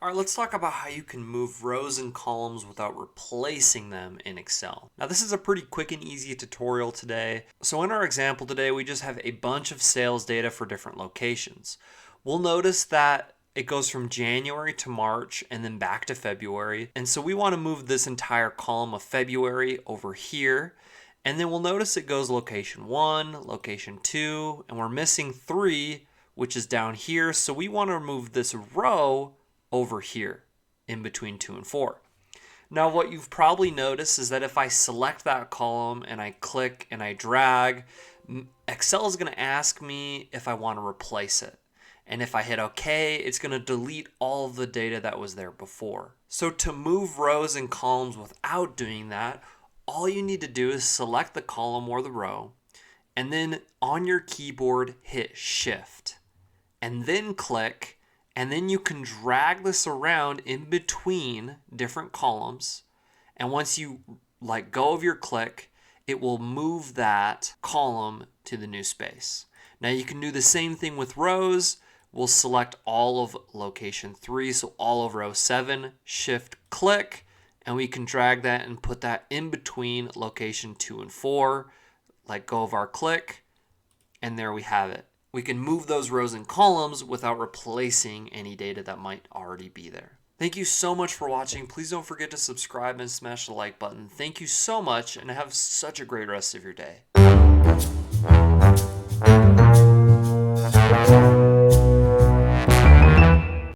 All right, let's talk about how you can move rows and columns without replacing them in Excel. Now, this is a pretty quick and easy tutorial today. So in our example today, we just have a bunch of sales data for different locations. We'll notice that it goes from January to March and then back to February. And so we want to move this entire column of February over here. And then we'll notice it goes location 1, location 2, and we're missing 3, which is down here. So we want to move this row over here in between 2 and 4. Now what you've probably noticed is that if I select that column and I click and I drag, Excel is going to ask me if I want to replace it. And if I hit OK, it's going to delete all of the data that was there before. So to move rows and columns without doing that, all you need to do is select the column or the row, and then on your keyboard hit Shift, and then click. And then you can drag this around in between different columns. And once you let go of your click, it will move that column to the new space. Now you can do the same thing with rows. We'll select all of location 3, so all of row 7, shift click, and we can drag that and put that in between location 2 and 4. Let go of our click, and there we have it. We can move those rows and columns without replacing any data that might already be there. Thank you so much for watching. Please don't forget to subscribe and smash the like button. Thank you so much, and have such a great rest of your day.